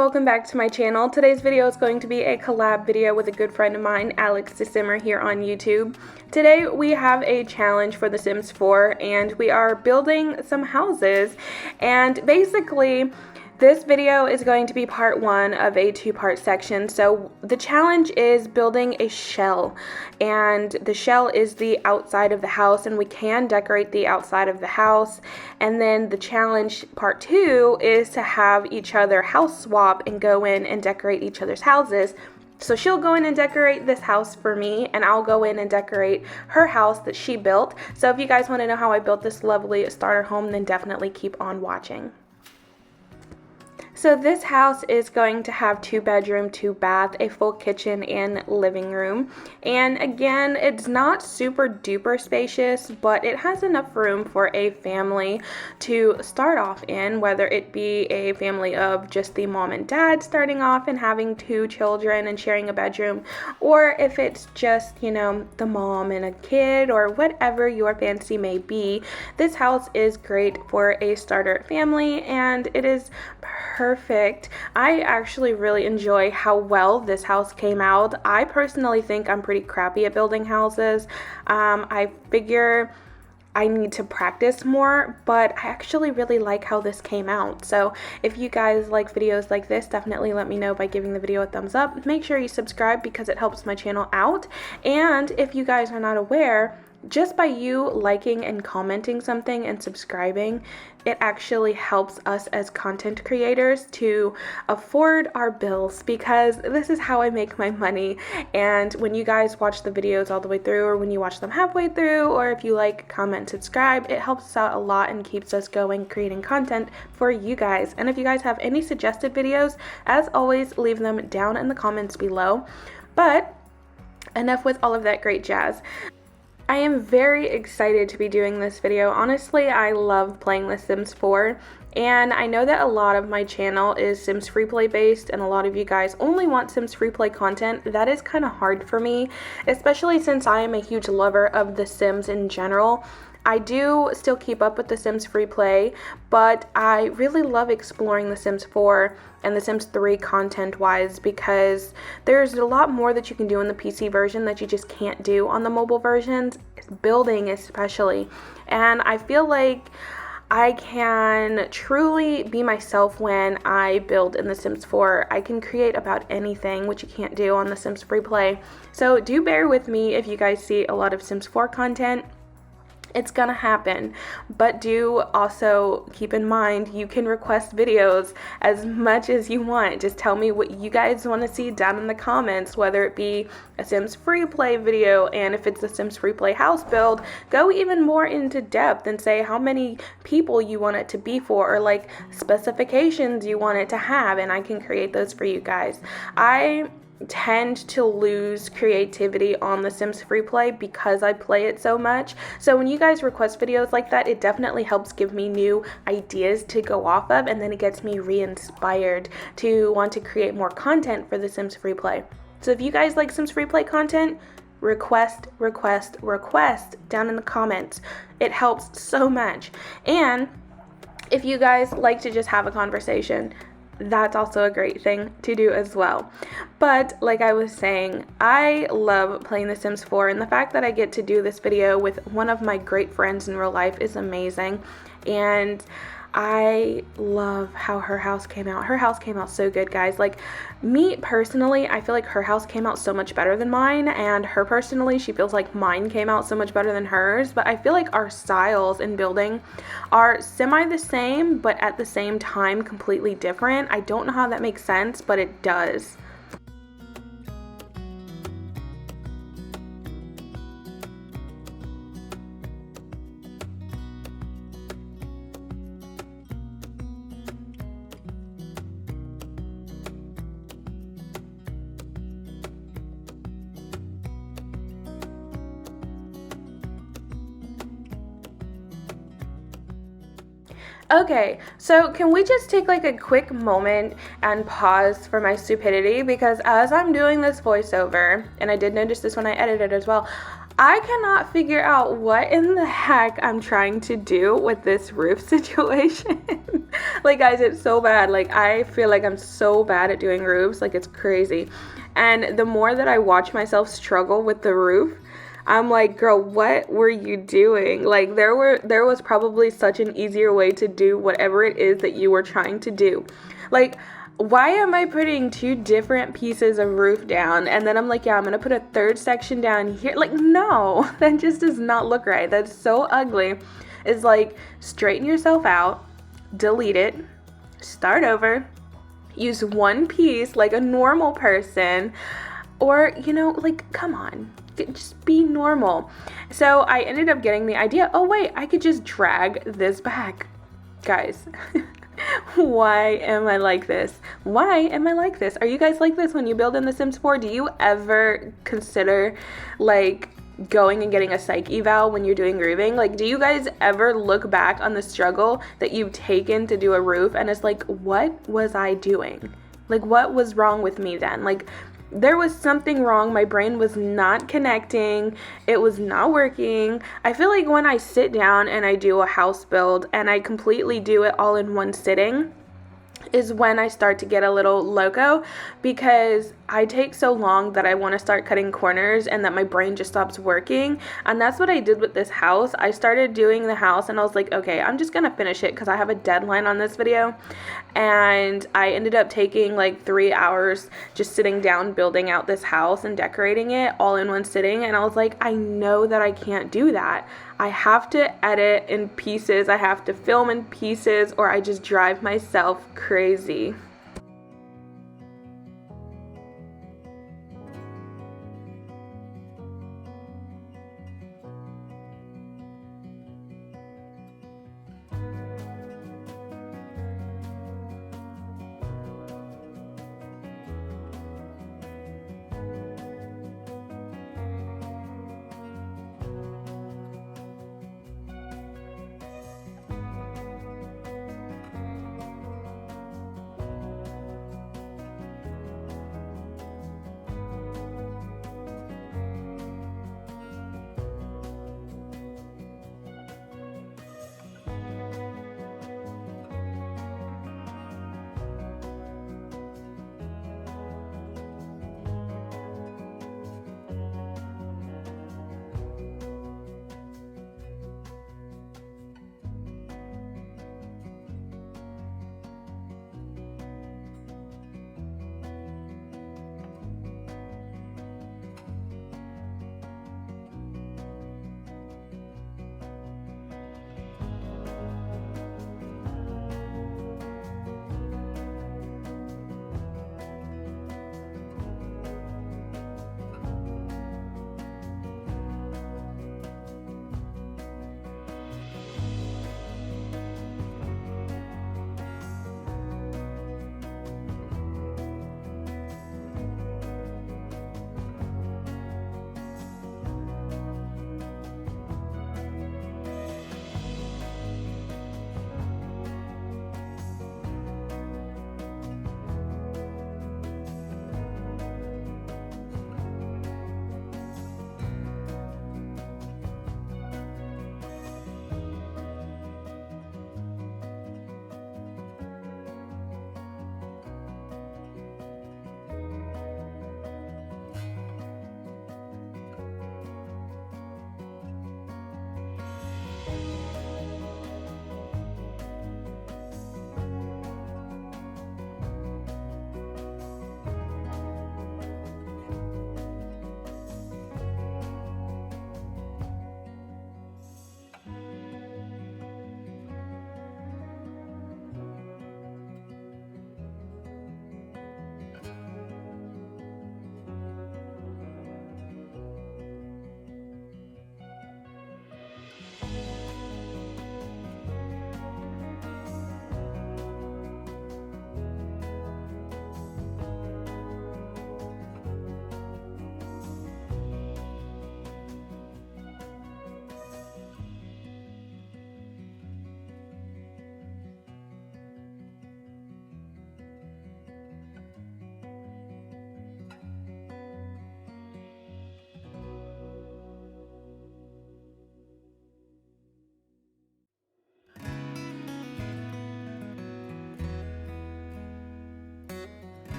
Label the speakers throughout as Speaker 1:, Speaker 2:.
Speaker 1: welcome back to my channel. Today's video is going to be a collab video with a good friend of mine, Alexx.daSimm3r here on YouTube. Today we have a challenge for The Sims 4 and we are building some houses, and basically this video is going to be part one of a two-part section. So the challenge is building a shell, and the shell is the outside of the house, and we can decorate the outside of the house. And then the challenge part two is to have each other house swap and go in and decorate each other's houses. So she'll go in and decorate this house for me, and I'll go in and decorate her house that she built. So if you guys want to know how I built this lovely starter home, then definitely keep on watching. So this house is going to have 2-bedroom, 2-bath, a full kitchen and living room. And again, it's not super duper spacious, but it has enough room for a family to start off in, whether it be a family of just the mom and dad starting off and having 2 children and sharing a bedroom, or if it's just, you know, the mom and a kid or whatever your fancy may be. This house is great for a starter family, and it is perfect. I actually really enjoy how well this house came out. I personally think I'm pretty crappy at building houses. I figure I need to practice more, but I actually really like how this came out. So if you guys like videos like this, definitely let me know by giving the video a thumbs up. Make sure you subscribe because it helps my channel out. And if you guys are not aware, just by you liking and commenting something and subscribing, it actually helps us as content creators to afford our bills, because this is how I make my money. And when you guys watch the videos all the way through, or when you watch them halfway through, or if you like, comment, subscribe, it helps us out a lot and keeps us going creating content for you guys. And if you guys have any suggested videos, as always, leave them down in the comments below. But enough with all of that great jazz. I am very excited to be doing this video. Honestly, I love playing The Sims 4, and I know that a lot of my channel is Sims Freeplay based, and a lot of you guys only want Sims Freeplay content. That is kind of hard for me, especially since I am a huge lover of The Sims in general. I do still keep up with The Sims Freeplay, but I really love exploring The Sims 4 and The Sims 3 content-wise, because there's a lot more that you can do in the PC version that you just can't do on the mobile versions, building especially. And I feel like I can truly be myself when I build in The Sims 4. I can create about anything, which you can't do on The Sims Freeplay. So do bear with me if you guys see a lot of Sims 4 content. It's gonna happen, but do also keep in mind you can request videos as much as you want. Just tell me what you guys want to see down in the comments, whether it be a Sims Freeplay video, and if it's a Sims Freeplay house build, go even more into depth and say how many people you want it to be for, or like specifications you want it to have, and I can create those for you guys. I tend to lose creativity on The Sims Freeplay because I play it so much. So when you guys request videos like that, it definitely helps give me new ideas to go off of, and then it gets me re-inspired to want to create more content for The Sims Freeplay. So if you guys like Sims Freeplay content, request down in the comments. It helps so much. And if you guys like to just have a conversation, that's also a great thing to do as well. But like I was saying, I love playing The Sims 4, and the fact that I get to do this video with one of my great friends in real life is amazing. And I love how her house came out. Her house came out so good, guys. Like, me personally, I feel like her house came out so much better than mine, and her personally, she feels like mine came out so much better than hers. But I feel like our styles in building are semi the same, but at the same time completely different. I don't know how that makes sense, but it does. Okay, so can we just take like a quick moment and pause for my stupidity? Because as I'm doing this voiceover, and I did notice this when I edited as well, I cannot figure out what in the heck I'm trying to do with this roof situation. Like, guys, it's so bad. Like, I feel like I'm so bad at doing roofs. Like, it's crazy. And the more that I watch myself struggle with the roof, I'm like, girl, what were you doing? Like, there was probably such an easier way to do whatever it is that you were trying to do. Like, why am I putting two different pieces of roof down? And then I'm like, yeah, I'm going to put a third section down here. Like, no, that just does not look right. That's so ugly. It's like, straighten yourself out, delete it, start over, use one piece like a normal person, or, you know, like, come on, just be normal. So I ended up getting the idea, oh wait, I could just drag this back. Guys, why am I like this? Why am I like this? Are you guys like this when you build in The Sims 4? Do you ever consider like going and getting a psych eval when you're doing roofing? Like, do you guys ever look back on the struggle that you've taken to do a roof and it's like, what was I doing? Like, what was wrong with me then? Like, there was something wrong. My brain was not connecting. It was not working. I feel like when I sit down and I do a house build and I completely do it all in one sitting is when I start to get a little loco, because I take so long that I want to start cutting corners and that my brain just stops working. And that's what I did with this house. I started doing the house and I was like, okay, I'm just gonna finish it because I have a deadline on this video. And I ended up taking like 3 hours just sitting down building out this house and decorating it all in one sitting. And I was like, I know that I can't do that. I have to edit in pieces, I have to film in pieces, or I just drive myself crazy.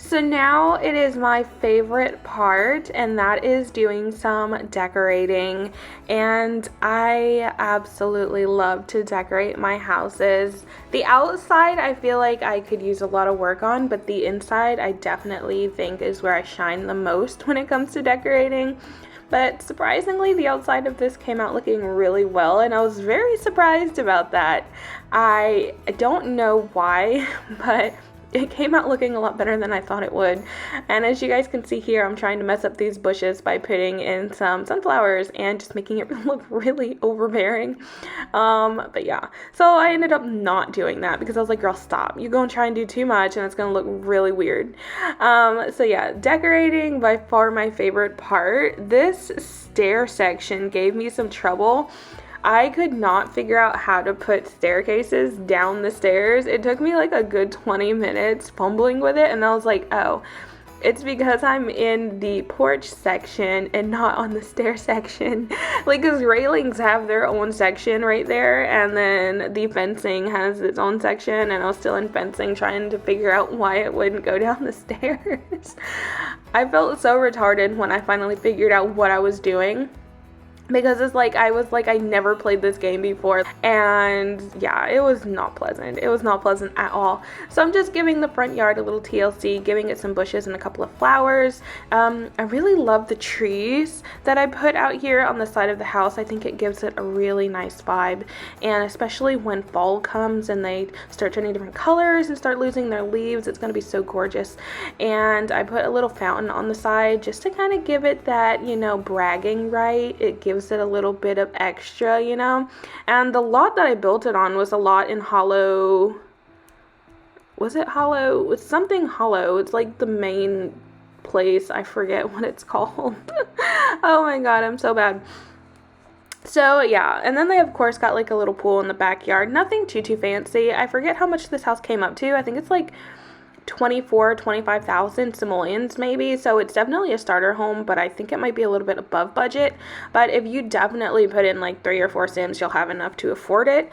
Speaker 1: So now it is my favorite part, and that is doing some decorating. And I absolutely love to decorate my houses. The outside I feel like I could use a lot of work on, but the inside I definitely think is where I shine the most when it comes to decorating. But surprisingly, the outside of this came out looking really well, and I was very surprised about that. I don't know why, but it came out looking a lot better than I thought it would. And as you guys can see here, I'm trying to mess up these bushes by putting in some sunflowers and just making it look really overbearing. But yeah, so I ended up not doing that because I was like, girl, stop. You're gonna try and do too much and it's gonna look really weird. So yeah, decorating, by far my favorite part. This stair section gave me some trouble. I could not figure out how to put staircases down the stairs. It took me like a good 20 minutes fumbling with it, and I was like, oh, it's because I'm in the porch section and not on the stair section. Like, because railings have their own section right there, and then the fencing has its own section, and I was still in fencing trying to figure out why it wouldn't go down the stairs. I felt so retarded when I finally figured out what I was doing, because it's like I never played this game before, and yeah, it was not pleasant. It was not pleasant at all. So I'm just giving the front yard a little TLC, giving it some bushes and a couple of flowers. I really love the trees that I put out here on the side of the house. I think it gives it a really nice vibe, and especially when fall comes and they start turning different colors and start losing their leaves, it's going to be so gorgeous. And I put a little fountain on the side just to kind of give it that, you know, bragging right. It gives it a little bit of extra, you know. And the lot that I built it on was a lot in Hollow. Was it Hollow? It's something Hollow. It's like the main place. I forget what it's called. Oh my god, I'm so bad. So yeah, and then they of course got like a little pool in the backyard. Nothing too fancy. I forget how much this house came up to. I think it's like 25,000 simoleons maybe, so it's definitely a starter home, but I think it might be a little bit above budget. But if you definitely put in like 3 or 4 sims, you'll have enough to afford it.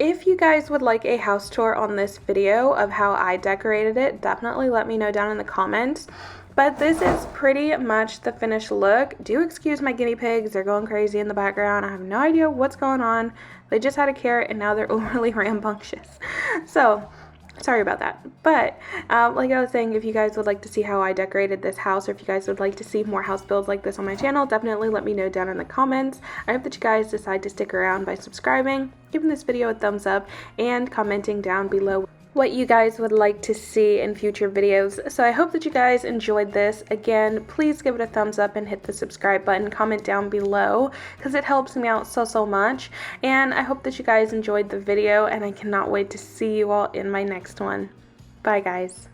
Speaker 1: If you guys would like a house tour on this video of how I decorated it, definitely let me know down in the comments. But this is pretty much the finished look. Do excuse my guinea pigs, they're going crazy in the background. I have no idea what's going on. They just had a carrot and now they're overly rambunctious. So, sorry about that. But like I was saying, if you guys would like to see how I decorated this house, or if you guys would like to see more house builds like this on my channel, definitely let me know down in the comments. I hope that you guys decide to stick around by subscribing, giving this video a thumbs up, and commenting down below what you guys would like to see in future videos. So I hope that you guys enjoyed this. Again, please give it a thumbs up and hit the subscribe button. Comment down below because it helps me out so much. And I hope that you guys enjoyed the video, and I cannot wait to see you all in my next one. Bye guys.